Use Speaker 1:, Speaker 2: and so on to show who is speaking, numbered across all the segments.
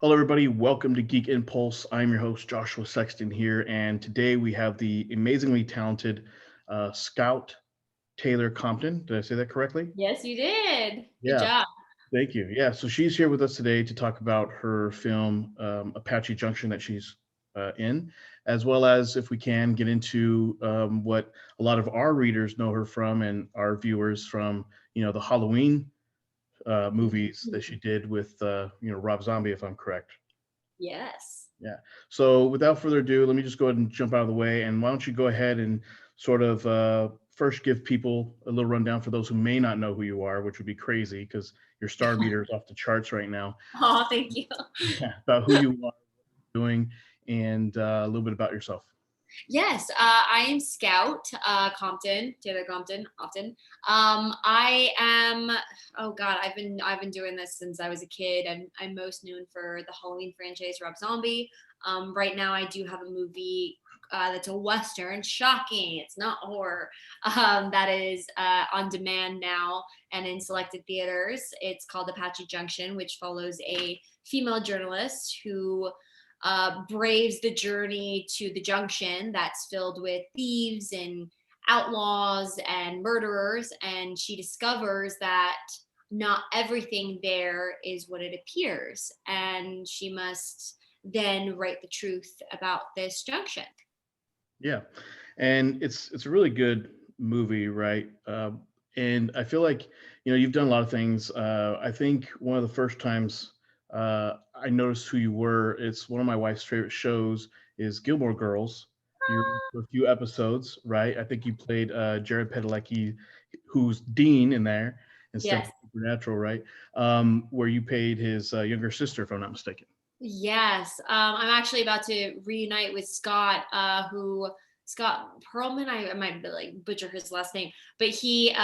Speaker 1: Hello, everybody. Welcome to Geek Impulse. I'm your host, Joshua Sexton here, and today we have the amazingly talented Scout Taylor Compton. Did I say that correctly?
Speaker 2: Yes, you did. Good
Speaker 1: Yeah,
Speaker 2: job.
Speaker 1: thank you. Yeah, so she's here with us today to talk about her film Apache Junction that she's in, as well as, if we can, get into what a lot of our readers know her from and our viewers from, the Halloween movies that she did with, Rob Zombie, if I'm correct.
Speaker 2: Yes.
Speaker 1: Yeah. So without further ado, let me just go ahead and jump out of the way. And why don't you go ahead and sort of first give people a little rundown for those who may not know who you are, which would be crazy because your star meter is off the charts right now.
Speaker 2: Oh, thank you.
Speaker 1: Yeah, about who you are, doing, and a little bit about yourself.
Speaker 2: Yes, I am Scout Compton, Taylor Compton, often. I am. Oh God, I've been doing this since I was a kid. I'm most known for the Halloween franchise, Rob Zombie. Right now, I do have a movie that's a western. Shocking, it's not horror. That is on demand now and in selected theaters. It's called Apache Junction, which follows a female journalist who braves the journey to the junction that's filled with thieves and outlaws and murderers. And she discovers that not everything there is what it appears. And she must then write the truth about this junction.
Speaker 1: Yeah, and it's a really good movie, right? And I feel like you've done a lot of things. I think one of the first times I noticed who you were. It's one of my wife's favorite shows is Gilmore Girls. You're in for a few episodes, right? I think you played Jared Padalecki, who's Dean in there instead of
Speaker 2: Yes.
Speaker 1: Supernatural, right? Where you played his younger sister, if I'm not mistaken.
Speaker 2: Yes, I'm actually about to reunite with Scott, who Scott Perlman. I might be like butcher his last name, but he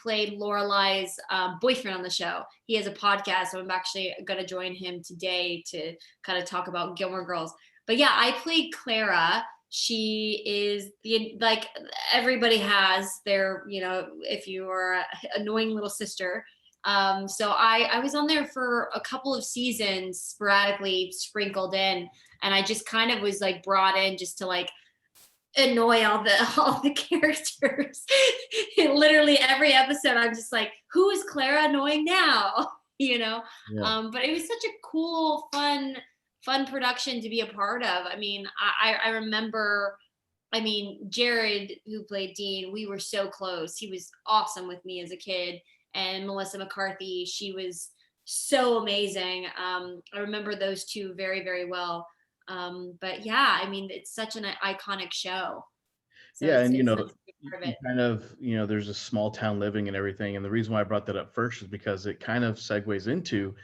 Speaker 2: played Lorelai's boyfriend on the show. He has a podcast, so I'm actually going to join him today to kind of talk about Gilmore Girls. But yeah, I played Clara. She is the like everybody has their if you are a annoying little sister. So I was on there for a couple of seasons, sporadically sprinkled in, and I just kind of was like brought in just to like annoy all the all the characters. Literally every episode, I'm just like, who is Clara annoying now? you know.
Speaker 1: Yeah.
Speaker 2: But it was such a cool, fun production to be a part of. I mean, I remember. I mean, Jared, who played Dean, we were so close. He was awesome with me as a kid. And Melissa McCarthy, she was so amazing. I remember those two very, very well. But yeah, I mean, it's such an iconic show. So
Speaker 1: Yeah,
Speaker 2: it's
Speaker 1: and
Speaker 2: it's nice to be
Speaker 1: you
Speaker 2: part of
Speaker 1: you
Speaker 2: it.
Speaker 1: kind of, there's a small town living and everything. And the reason why I brought that up first is because it kind of segues into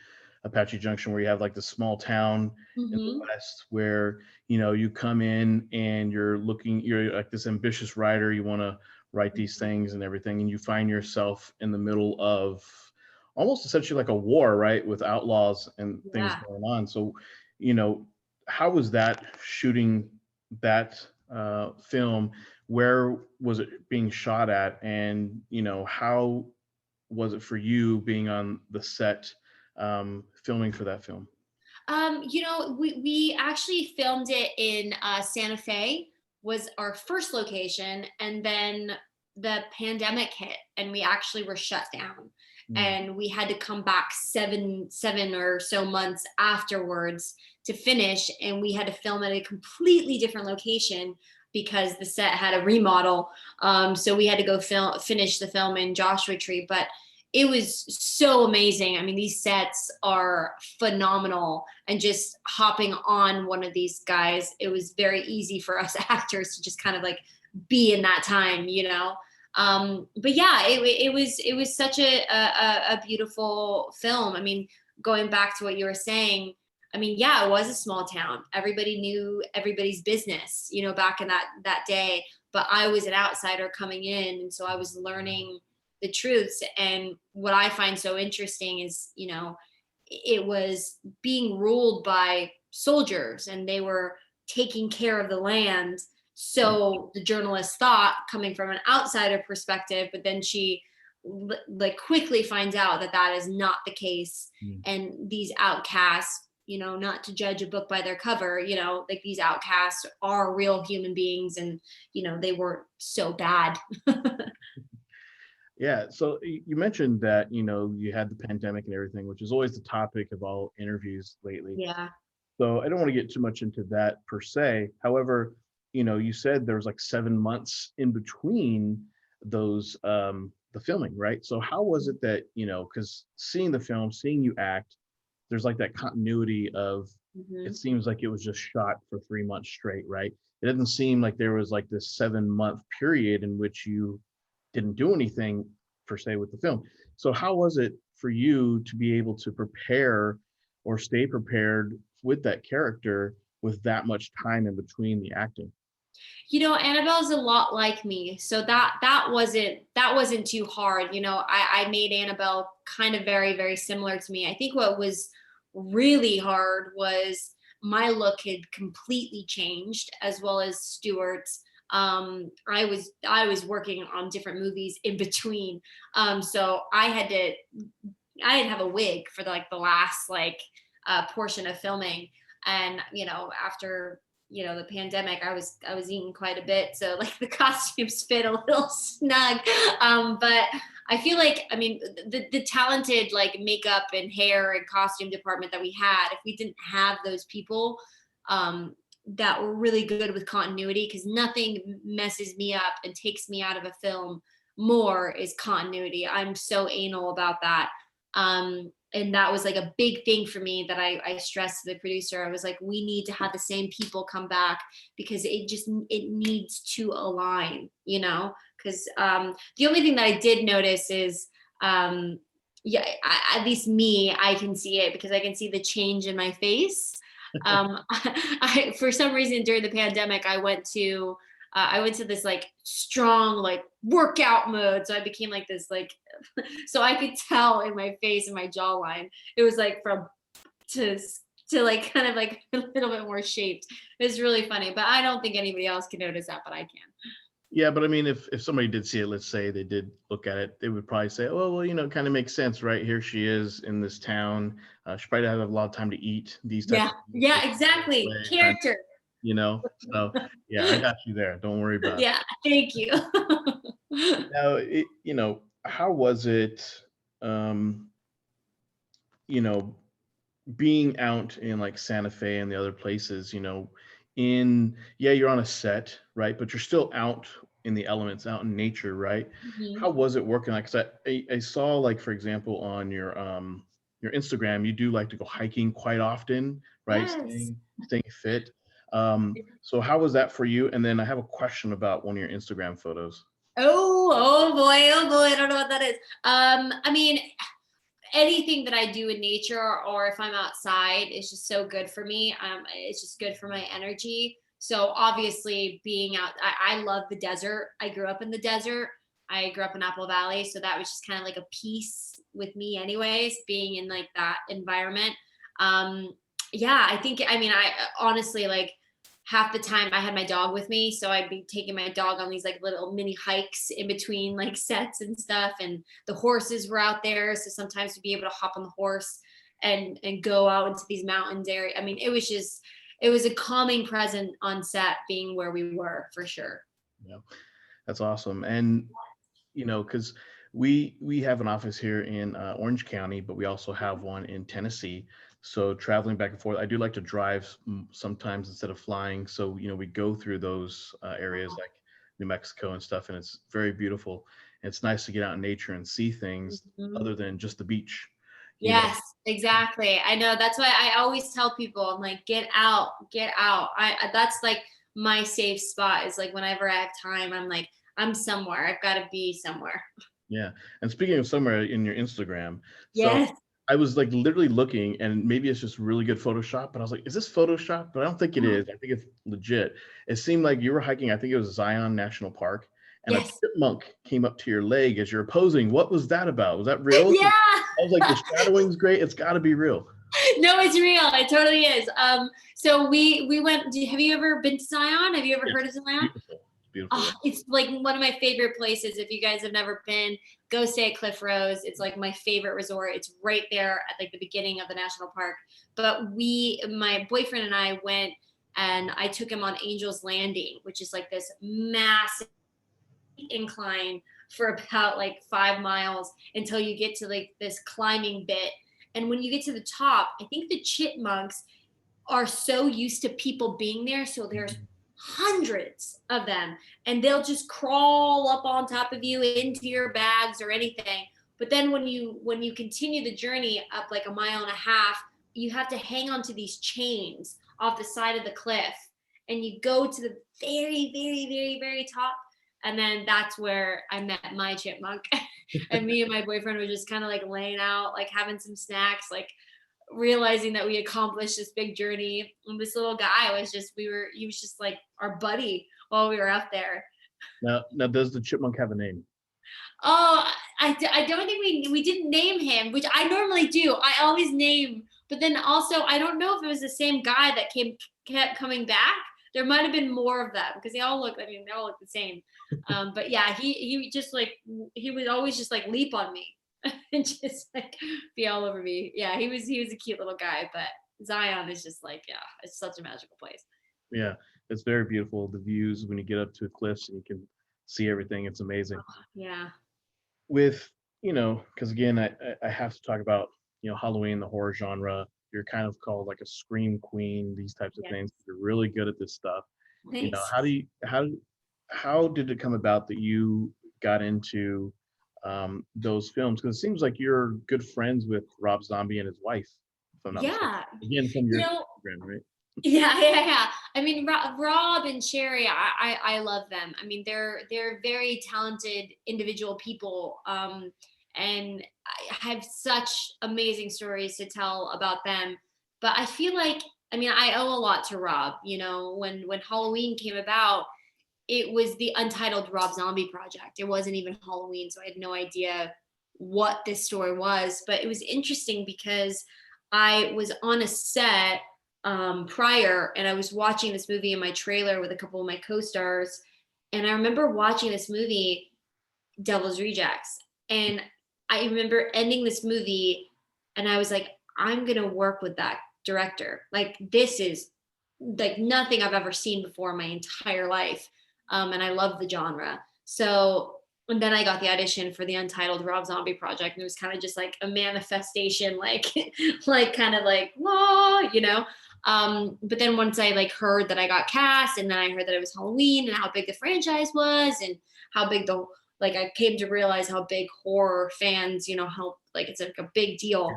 Speaker 1: Apache Junction, where you have like the small town in the
Speaker 2: Mm-hmm.
Speaker 1: West where, you come in and you're like this ambitious writer, you want to write these things and everything, and you find yourself in the middle of almost essentially like a war, right? With outlaws and things
Speaker 2: Yeah.
Speaker 1: going on. So, you know, how was that shooting that film? Where was it being shot at, and how was it for you being on the set filming for that film?
Speaker 2: We actually filmed it in Santa Fe was our first location, and then the pandemic hit, and we actually were shut down,
Speaker 1: Mm.
Speaker 2: and we had to come back seven or so months afterwards to finish, and we had to film at a completely different location because the set had a remodel. So we had to go finish the film in Joshua Tree, but it was so amazing. I mean, these sets are phenomenal. And just hopping on one of these guys, it was very easy for us actors to just kind of like be in that time. But yeah, it was such a beautiful film. I mean, going back to what you were saying, I mean, yeah, it was a small town. Everybody knew everybody's business, back in that day. But I was an outsider coming in, and so I was learning the truths. And what I find so interesting is, it was being ruled by soldiers, and they were taking care of the land. So the journalist thought, coming from an outsider perspective, but then she like quickly finds out that that is not the case.
Speaker 1: Mm.
Speaker 2: And these outcasts not to judge a book by their cover, like these outcasts are real human beings, and they weren't so bad.
Speaker 1: Yeah. So you mentioned that, you had the pandemic and everything, which is always the topic of all interviews lately.
Speaker 2: Yeah.
Speaker 1: So I don't want to get too much into that per se. However, you said there was like 7 months in between those, the filming, right? So how was it that, because seeing the film, seeing you act, there's like that continuity of,
Speaker 2: Hmm.
Speaker 1: it seems like it was just shot for 3 months straight, right? It doesn't seem like there was like this 7 month period in which you didn't do anything per se with the film. So how was it for you to be able to prepare or stay prepared with that character with that much time in between the acting?
Speaker 2: Annabelle's a lot like me, so that wasn't too hard. I made Annabelle kind of very, very similar to me. I think what was really hard was my look had completely changed, as well as Stuart's. I was working on different movies in between, so I had to have a wig for the last portion of filming. And after the pandemic, I was eating quite a bit, so like the costumes fit a little snug. But I feel like, I mean, the talented like makeup and hair and costume department that we had, if we didn't have those people that were really good with continuity, because nothing messes me up and takes me out of a film more is continuity. I'm so anal about that. And that was like a big thing for me that I stressed to the producer. I was like, we need to have the same people come back, because it needs to align, because the only thing that I did notice is, yeah, at least me, I can see it because I can see the change in my face. For some reason during the pandemic, I went to this like strong like workout mode. So I became like this like so I could tell in my face and my jawline. It was like from to to like kind of like a little bit more shaped. It was really funny, but I don't think anybody else can notice that, but I can.
Speaker 1: Yeah, but I mean, if somebody did see it, let's say they did look at it, they would probably say, "Oh, well, it kind of makes sense, right? Here she is in this town. She probably had a lot of time to eat these types
Speaker 2: Yeah,
Speaker 1: of things.
Speaker 2: yeah, exactly. Character.
Speaker 1: You know. So yeah, I got you there. Don't worry about it.
Speaker 2: Yeah, thank you.
Speaker 1: Now, how was it? Um, you know, being out in like Santa Fe and the other places, yeah, you're on a set, right? But you're still out in the elements, out in nature, right?
Speaker 2: Mhm.
Speaker 1: How was it working? Like, 'cause I saw, like, for example, on your Instagram, you do like to go hiking quite often, right?
Speaker 2: Yes.
Speaker 1: Staying fit. So how was that for you? And then I have a question about one of your Instagram photos.
Speaker 2: Oh boy, oh boy, I don't know what that is. I mean, anything that I do in nature or if I'm outside is just so good for me. It's just good for my energy. So obviously being out, I love the desert. I grew up in the desert. I grew up in Apple Valley. So that was just kind of like a piece with me anyways, being in like that environment. Um, yeah, I mean, I honestly like half the time I had my dog with me. So I'd be taking my dog on these like little mini hikes in between like sets and stuff. And the horses were out there. So sometimes to be able to hop on the horse and go out into these mountains area. I mean, it was a calming present on set being where we were for sure.
Speaker 1: Yeah, that's awesome. And because we have an office here in Orange County, but we also have one in Tennessee. So traveling back and forth, I do like to drive sometimes instead of flying. So we go through those areas like New Mexico and stuff, and it's very beautiful. And it's nice to get out in nature and see things
Speaker 2: Mhm.
Speaker 1: other than just the beach. You know,
Speaker 2: Yes, exactly. I know. That's why I always tell people, I'm like, get out, get out. That's like my safe spot is like whenever I have time, I'm like, I'm somewhere. I've got to be somewhere.
Speaker 1: Yeah. And speaking of somewhere in your Instagram, so
Speaker 2: Yes.
Speaker 1: I was like literally looking, and maybe it's just really good Photoshop, but I was like, is this Photoshop? But I don't think it is. I think it's legit. It seemed like you were hiking, I think it was Zion National Park, and a
Speaker 2: Yes.
Speaker 1: chipmunk came up to your leg as you're posing. What was that about? Was that real?
Speaker 2: Yeah.
Speaker 1: I was like, the shadowing's great. It's got to be real.
Speaker 2: No, it's real. It totally is. So we went. Have you ever been to Zion? Have you ever
Speaker 1: Yes.
Speaker 2: heard of Zion?
Speaker 1: Beautiful. Beautiful.
Speaker 2: Oh, it's like one of my favorite places. If you guys have never been, go stay at Cliff Rose. It's like my favorite resort. It's right there at like the beginning of the national park. But my boyfriend and I went, and I took him on Angel's Landing, which is like this massive incline for about like 5 miles until you get to like this climbing bit. And when you get to the top, I think the chipmunks are so used to people being there. So there's hundreds of them, and they'll just crawl up on top of you into your bags or anything. But then when you continue the journey up like a mile and a half, you have to hang on to these chains off the side of the cliff, and you go to the very, very, very, very top. And then that's where I met my chipmunk. And me and my boyfriend were just kind of like laying out, like having some snacks, like realizing that we accomplished this big journey. And this little guy was just, he was just like our buddy while we were up there.
Speaker 1: Now, does the chipmunk have a name?
Speaker 2: Oh, I don't think we didn't name him, which I normally do. I always name, but then also I don't know if it was the same guy that kept coming back. There might have been more of them because they all look the same. But yeah, he just like, he would always just like leap on me and just like be all over me. Yeah, he was a cute little guy, but Zion is just like, yeah, it's such a magical place.
Speaker 1: Yeah, it's very beautiful. The views when you get up to the cliffs and you can see everything. It's amazing.
Speaker 2: Yeah.
Speaker 1: With, because again, I have to talk about, Halloween, the horror genre. You're kind of called like a scream queen, these types of
Speaker 2: Yeah.
Speaker 1: things. You're really good at this stuff.
Speaker 2: Thanks.
Speaker 1: How did it come about that you got into those films? Because it seems like you're good friends with Rob Zombie and his wife, if I'm not mistaken.
Speaker 2: Yeah.
Speaker 1: Again, from your Instagram, right?
Speaker 2: Yeah. I mean, Rob and Sherry, I love them. I mean, they're very talented individual people, and I have such amazing stories to tell about them. But I feel like, I mean, I owe a lot to Rob. When Halloween came about, it was the Untitled Rob Zombie project. It wasn't even Halloween, so I had no idea what this story was. But it was interesting because I was on a set prior, and I was watching this movie in my trailer with a couple of my co-stars, and I remember watching this movie, Devil's Rejects, and I remember ending this movie, and I was like, I'm gonna work with that director. Like, this is like nothing I've ever seen before in my entire life. And I love the genre. So, and then I got the audition for the Untitled Rob Zombie project, and it was kind of just like a manifestation, like, like kind of like, whoa. But then once I like heard that I got cast, and then I heard that it was Halloween and how big the franchise was, and how big I came to realize how big horror fans, how like it's like a big deal.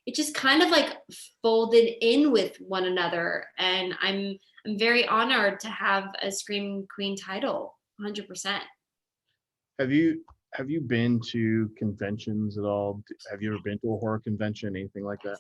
Speaker 2: It just kind of like folded in with one another, and I'm very honored to have a Scream Queen title, 100%.
Speaker 1: Have you been to conventions at all? Have you ever been to a horror convention, anything like that?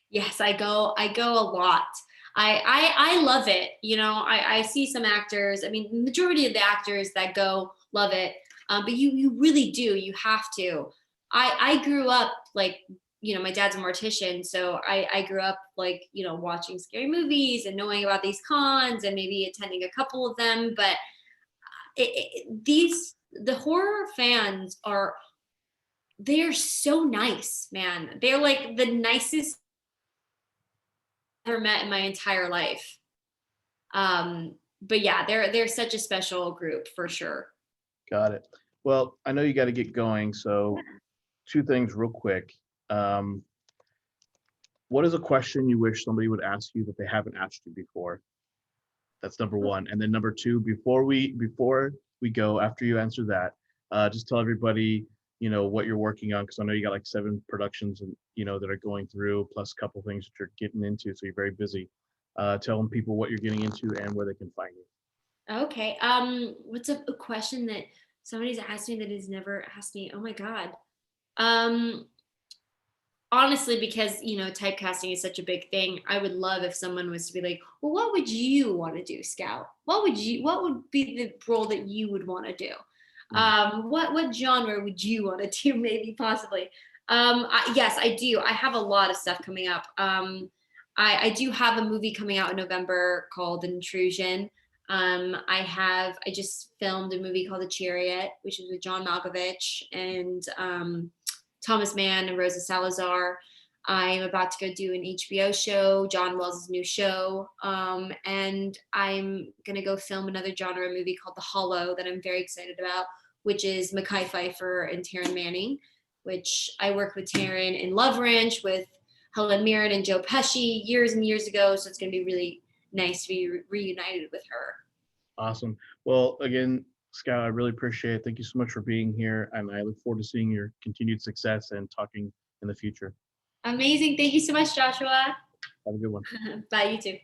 Speaker 2: Yes, I go a lot. I love it. I see some actors. I mean, the majority of the actors that go love it. But you really do. You have to. I grew up like, my dad's a mortician, so I grew up like, watching scary movies and knowing about these cons and maybe attending a couple of them. But the horror fans they're so nice, man. They're like the nicest I've ever met in my entire life. But yeah, they're such a special group for sure.
Speaker 1: Got it. Well, I know you got to get going, so two things real quick. What is a question you wish somebody would ask you that they haven't asked you before? That's number one. And then number two, before we go, after you answer that, just tell everybody, what you're working on, because I know you got like 7 productions and that are going through, plus a couple things that you're getting into, so you're very busy. Tell them people what you're getting into and where they can find you.
Speaker 2: Okay. What's a question that somebody's asked me that has never asked me? Oh my God. Honestly, because typecasting is such a big thing, I would love if someone was to be like, well, what would you want to do, Scout? What would be the role that you would want to do? What genre would you want to do, maybe, possibly? Yes, I do. I have a lot of stuff coming up. I do have a movie coming out in November called Intrusion. I just filmed a movie called The Chariot, which is with John Malkovich and Thomas Mann and Rosa Salazar. I'm about to go do an HBO show, John Wells' new show. And I'm going to go film another genre movie called The Hollow that I'm very excited about, which is Mekhi Phifer and Taryn Manning, which I worked with Taryn in Love Ranch with Helen Mirren and Joe Pesci years and years ago. So it's going to be really nice to be reunited with her.
Speaker 1: Awesome. Well, again, Scott, I really appreciate it. Thank you so much for being here. And I look forward to seeing your continued success and talking in the future.
Speaker 2: Amazing. Thank you so much, Joshua.
Speaker 1: Have a good one.
Speaker 2: Bye, you too.